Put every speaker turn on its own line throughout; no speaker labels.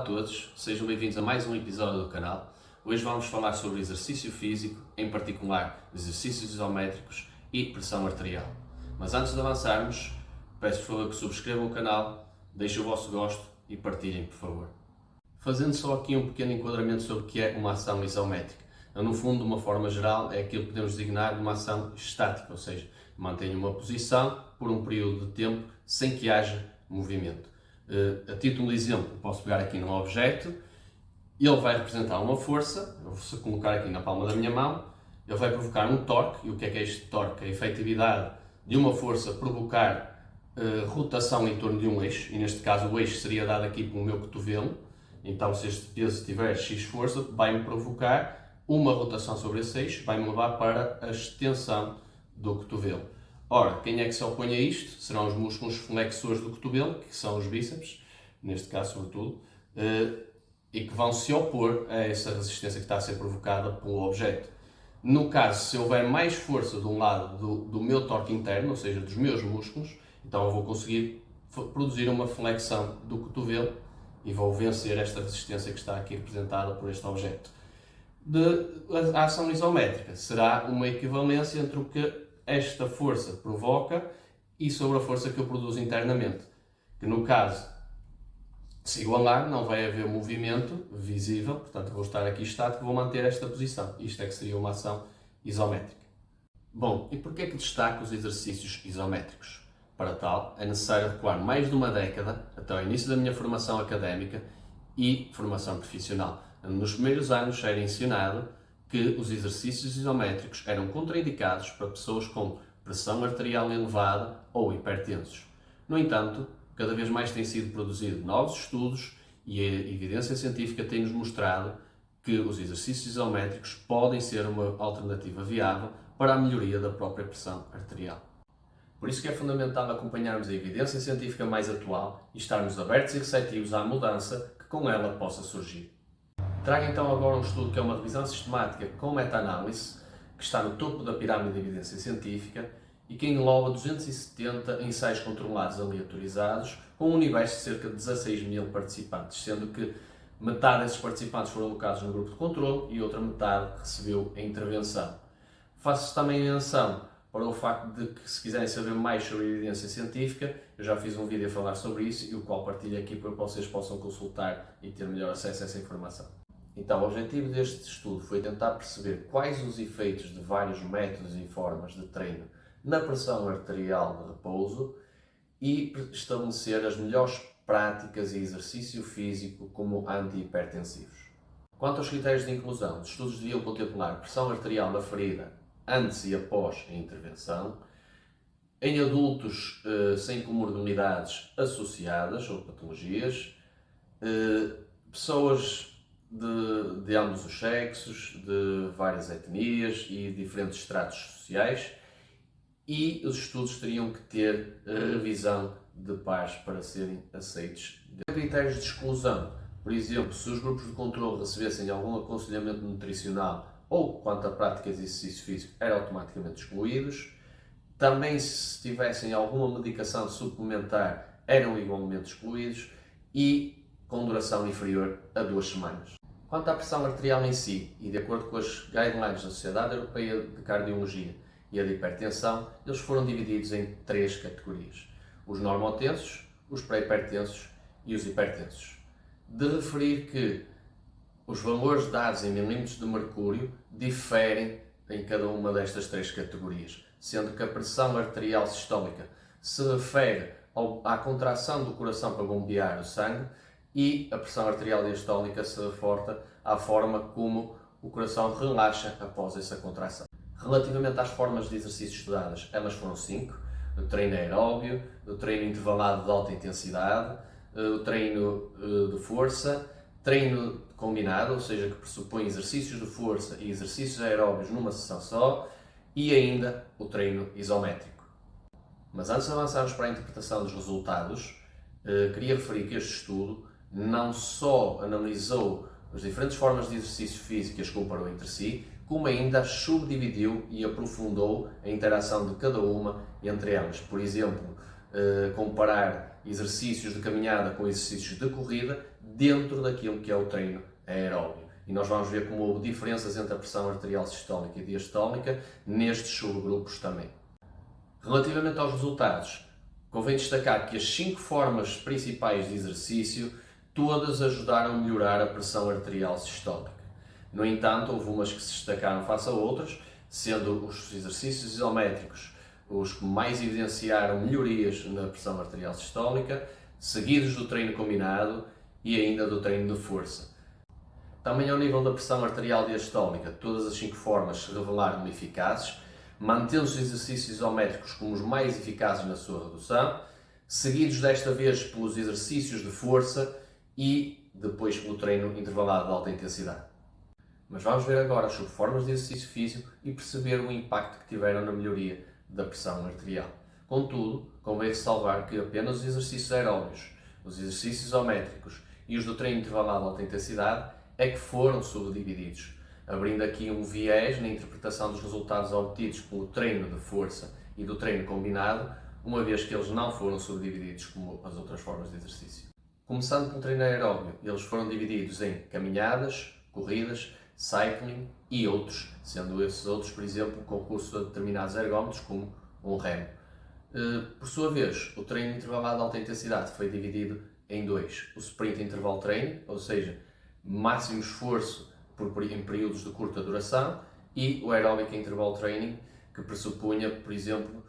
a todos, sejam bem-vindos a mais um episódio do canal. Hoje vamos falar sobre exercício físico, em particular exercícios isométricos e pressão arterial. Mas antes de avançarmos, peço por favor que subscrevam o canal, deixem o vosso gosto e partilhem, por favor. Fazendo só aqui um pequeno enquadramento sobre o que é uma ação isométrica. No fundo, de uma forma geral, é aquilo que podemos designar de uma ação estática, ou seja, mantém uma posição por um período de tempo sem que haja movimento. A título de exemplo, posso pegar aqui num objeto, ele vai representar uma força, eu vou colocar aqui na palma da minha mão, ele vai provocar um torque, e o que é este torque? A efetividade de uma força provocar rotação em torno de um eixo, e neste caso o eixo seria dado aqui pelo meu cotovelo, então se este peso tiver X força, vai-me provocar uma rotação sobre esse eixo, vai-me levar para a extensão do cotovelo. Ora, quem é que se opõe a isto? Serão os músculos flexores do cotovelo, que são os bíceps, neste caso sobretudo, e que vão se opor a essa resistência que está a ser provocada pelo objeto. No caso, se houver mais força de um lado do meu torque interno, ou seja, dos meus músculos, então eu vou conseguir produzir uma flexão do cotovelo e vou vencer esta resistência que está aqui representada por este objeto. A ação isométrica será uma equivalência entre o que esta força provoca e sobre a força que eu produzo internamente, que no caso, se igualar, não vai haver movimento visível, portanto vou estar aqui estático, vou manter esta posição. Isto é que seria uma ação isométrica. Bom, e porquê é que destaco os exercícios isométricos? Para tal, é necessário adequar mais de uma década até ao início da minha formação académica e formação profissional. Nos primeiros anos era ensinado que os exercícios isométricos eram contraindicados para pessoas com pressão arterial elevada ou hipertensos. No entanto, cada vez mais têm sido produzidos novos estudos e a evidência científica tem-nos mostrado que os exercícios isométricos podem ser uma alternativa viável para a melhoria da própria pressão arterial. Por isso que é fundamental acompanharmos a evidência científica mais atual e estarmos abertos e receptivos à mudança que com ela possa surgir. Trago então agora um estudo que é uma revisão sistemática com meta-análise, que está no topo da pirâmide de evidência científica e que engloba 270 ensaios controlados aleatorizados com um universo de cerca de 16 mil participantes, sendo que metade desses participantes foram alocados no grupo de controle e outra metade recebeu a intervenção. Faço também menção para o facto de que, se quiserem saber mais sobre a evidência científica, eu já fiz um vídeo a falar sobre isso e o qual partilho aqui para que vocês possam consultar e ter melhor acesso a essa informação. Então, o objetivo deste estudo foi tentar perceber quais os efeitos de vários métodos e formas de treino na pressão arterial de repouso e estabelecer as melhores práticas e exercício físico como antihipertensivos. Quanto aos critérios de inclusão, os estudos deviam contemplar pressão arterial na ferida antes e após a intervenção, em adultos sem comorbilidades associadas ou patologias, pessoas de ambos os sexos, de várias etnias e diferentes estratos sociais, e os estudos teriam que ter revisão de pares para serem aceitos. Critérios de exclusão, por exemplo, se os grupos de controle recebessem algum aconselhamento nutricional ou quanto à prática de exercício físico, eram automaticamente excluídos. Também, se tivessem alguma medicação suplementar, eram igualmente excluídos e com duração inferior a 2 semanas. Quanto à pressão arterial em si, e de acordo com as guidelines da Sociedade Europeia de Cardiologia e a de hipertensão, eles foram divididos em 3 categorias: os normotensos, os pré-hipertensos e os hipertensos. De referir que os valores dados em milímetros de mercúrio diferem em cada uma destas 3 categorias, sendo que a pressão arterial sistólica se refere à contração do coração para bombear o sangue e a pressão arterial diastólica se reporta à forma como o coração relaxa após essa contração. Relativamente às formas de exercício estudadas, elas foram 5: o treino aeróbio, o treino intervalado de alta intensidade, o treino de força, treino combinado, ou seja, que pressupõe exercícios de força e exercícios aeróbios numa sessão só, e ainda o treino isométrico. Mas antes de avançarmos para a interpretação dos resultados, queria referir que este estudo não só analisou as diferentes formas de exercício físico e as comparou entre si, como ainda as subdividiu e aprofundou a interação de cada uma entre elas. Por exemplo, comparar exercícios de caminhada com exercícios de corrida dentro daquilo que é o treino aeróbio. E nós vamos ver como houve diferenças entre a pressão arterial sistólica e diastólica nestes subgrupos também. Relativamente aos resultados, convém destacar que as 5 formas principais de exercício todas ajudaram a melhorar a pressão arterial sistólica. No entanto, houve umas que se destacaram face a outras, sendo os exercícios isométricos os que mais evidenciaram melhorias na pressão arterial sistólica, seguidos do treino combinado e ainda do treino de força. Também ao nível da pressão arterial diastólica, todas as 5 formas se revelaram eficazes, mantendo os exercícios isométricos como os mais eficazes na sua redução, seguidos desta vez pelos exercícios de força e depois pelo treino intervalado de alta intensidade. Mas vamos ver agora as subformas de exercício físico e perceber o impacto que tiveram na melhoria da pressão arterial. Contudo, convém ressalvar que apenas os exercícios aeróbios, os exercícios isométricos e os do treino intervalado de alta intensidade é que foram subdivididos, abrindo aqui um viés na interpretação dos resultados obtidos pelo treino de força e do treino combinado, uma vez que eles não foram subdivididos como as outras formas de exercício. Começando pelo treino aeróbio, eles foram divididos em caminhadas, corridas, cycling e outros, sendo esses outros, por exemplo, concurso a determinados ergómetros, como um remo. Por sua vez, o treino intervalado de alta intensidade foi dividido em 2. O sprint interval training, ou seja, máximo esforço em períodos de curta duração, e o aeróbic interval training, que pressupunha, por exemplo,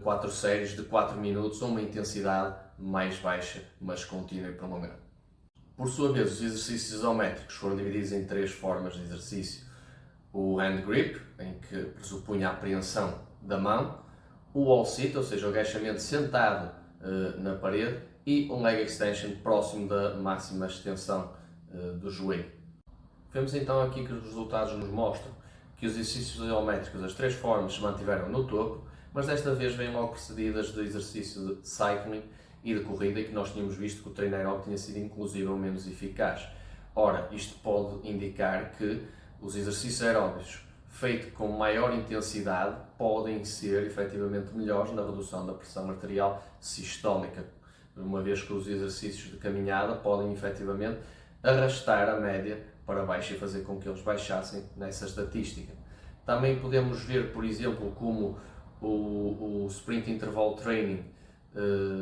4 séries de 4 minutos ou uma intensidade mais baixa, mas contínua e prolongada. Por sua vez, os exercícios isométricos foram divididos em 3 formas de exercício. O hand grip, em que pressupunha a apreensão da mão, o wall sit, ou seja, o agachamento sentado na parede, e um leg extension próximo da máxima extensão do joelho. Vemos então aqui que os resultados nos mostram que os exercícios isométricos, as 3 formas, se mantiveram no topo, mas desta vez vêm logo precedidas de exercício de cycling e de corrida, e que nós tínhamos visto que o treino aeróbico tinha sido inclusive menos eficaz. Ora, isto pode indicar que os exercícios aeróbicos feitos com maior intensidade podem ser efetivamente melhores na redução da pressão arterial sistólica, uma vez que os exercícios de caminhada podem efetivamente arrastar a média para baixo e fazer com que eles baixassem nessa estatística. Também podemos ver, por exemplo, como o sprint interval training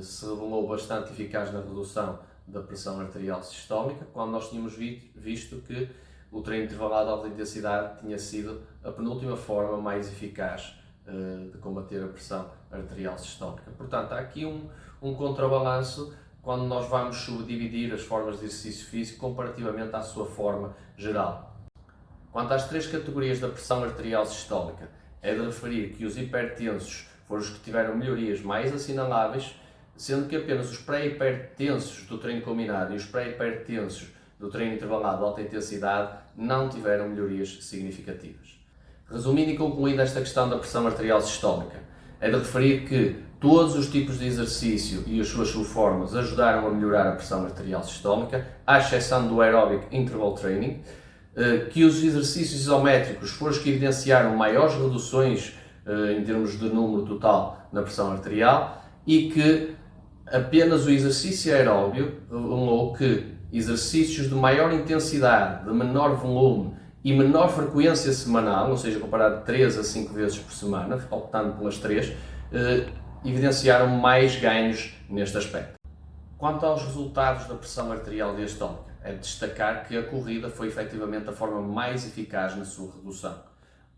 se revelou bastante eficaz na redução da pressão arterial sistólica, quando nós tínhamos visto que o treino intervalado de alta intensidade tinha sido a penúltima forma mais eficaz de combater a pressão arterial sistólica. Portanto, há aqui um contrabalanço quando nós vamos subdividir as formas de exercício físico comparativamente à sua forma geral. Quanto às 3 categorias da pressão arterial sistólica, é de referir que os hipertensos foram os que tiveram melhorias mais assinaláveis, sendo que apenas os pré-hipertensos do treino combinado e os pré-hipertensos do treino intervalado de alta intensidade não tiveram melhorias significativas. Resumindo e concluindo esta questão da pressão arterial sistólica, é de referir que todos os tipos de exercício e as suas subformas ajudaram a melhorar a pressão arterial sistólica, à exceção do aerobic interval training, que os exercícios isométricos foram os que evidenciaram maiores reduções em termos de número total na pressão arterial, e que apenas o exercício aeróbio revelou que exercícios de maior intensidade, de menor volume e menor frequência semanal, ou seja, comparado de 3 a 5 vezes por semana, optando pelas 3, evidenciaram mais ganhos neste aspecto. Quanto aos resultados da pressão arterial diastólica, é de destacar que a corrida foi efetivamente a forma mais eficaz na sua redução.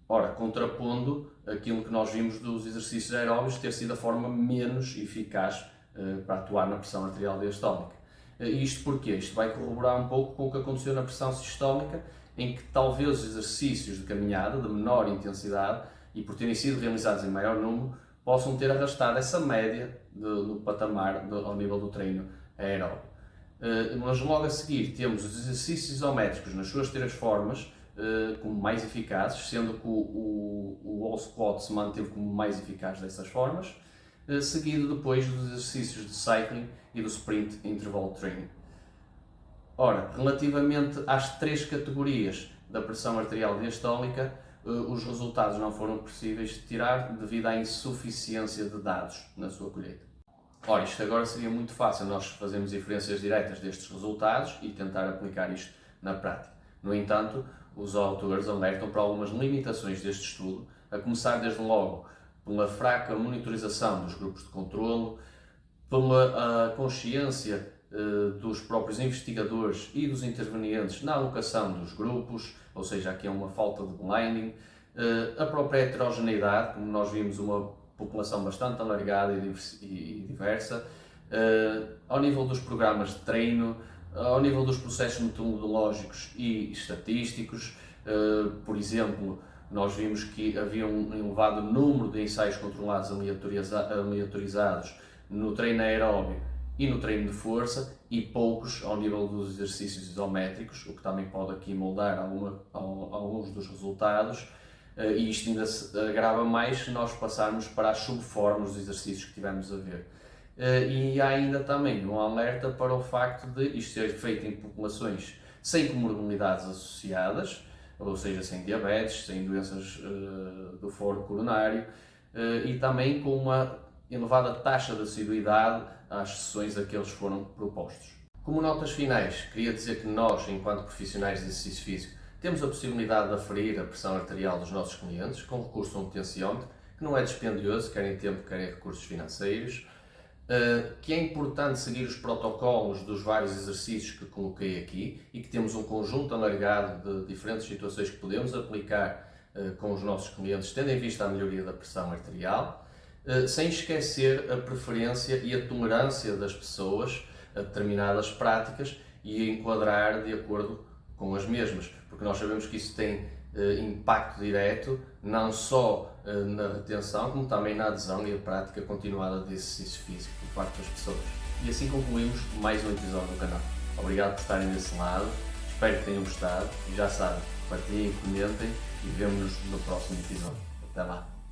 Ora, contrapondo aquilo que nós vimos dos exercícios aeróbicos ter sido a forma menos eficaz para atuar na pressão arterial diastólica. Isto porquê? Isto vai corroborar um pouco com o que aconteceu na pressão sistólica, em que talvez os exercícios de caminhada de menor intensidade e por terem sido realizados em maior número possam ter arrastado essa média no patamar ao nível do treino aeróbico. Mas logo a seguir temos os exercícios isométricos nas suas 3 formas como mais eficazes, sendo que o wall squat se manteve como mais eficaz dessas formas, seguido depois dos exercícios de cycling e do sprint interval training. Ora, relativamente às 3 categorias da pressão arterial diastólica, os resultados não foram possíveis de tirar devido à insuficiência de dados na sua colheita. Ora, isto agora seria muito fácil nós fazermos inferências diretas destes resultados e tentar aplicar isto na prática. No entanto, os autores alertam para algumas limitações deste estudo, a começar desde logo pela fraca monitorização dos grupos de controlo, pela consciência dos próprios investigadores e dos intervenientes na alocação dos grupos, ou seja, aqui é uma falta de blinding, a própria heterogeneidade, como nós vimos uma população bastante alargada e diversa, ao nível dos programas de treino, ao nível dos processos metodológicos e estatísticos. Por exemplo, nós vimos que havia um elevado número de ensaios controlados aleatorizados no treino aeróbio e no treino de força e poucos ao nível dos exercícios isométricos, o que também pode aqui moldar alguns dos resultados. E isto ainda se agrava mais se nós passarmos para as subformas dos exercícios que tivemos a ver. E há ainda também um alerta para o facto de isto ser feito em populações sem comorbilidades associadas, ou seja, sem diabetes, sem doenças do foro coronário, e também com uma elevada taxa de assiduidade às sessões a que eles foram propostos. Como notas finais, queria dizer que nós, enquanto profissionais de exercício físico, temos a possibilidade de aferir a pressão arterial dos nossos clientes com recurso a um tensiómetro, que não é dispendioso, quer em tempo, quer em recursos financeiros, que é importante seguir os protocolos dos vários exercícios que coloquei aqui e que temos um conjunto alargado de diferentes situações que podemos aplicar com os nossos clientes, tendo em vista a melhoria da pressão arterial, sem esquecer a preferência e a tolerância das pessoas a determinadas práticas e a enquadrar de acordo com as mesmas, porque nós sabemos que isso tem impacto direto não só na retenção, como também na adesão e a prática continuada de exercício físico por parte das pessoas. E assim concluímos mais um episódio do canal. Obrigado por estarem desse lado, espero que tenham gostado e já sabem, partilhem, comentem e vemo-nos no próximo episódio. Até lá!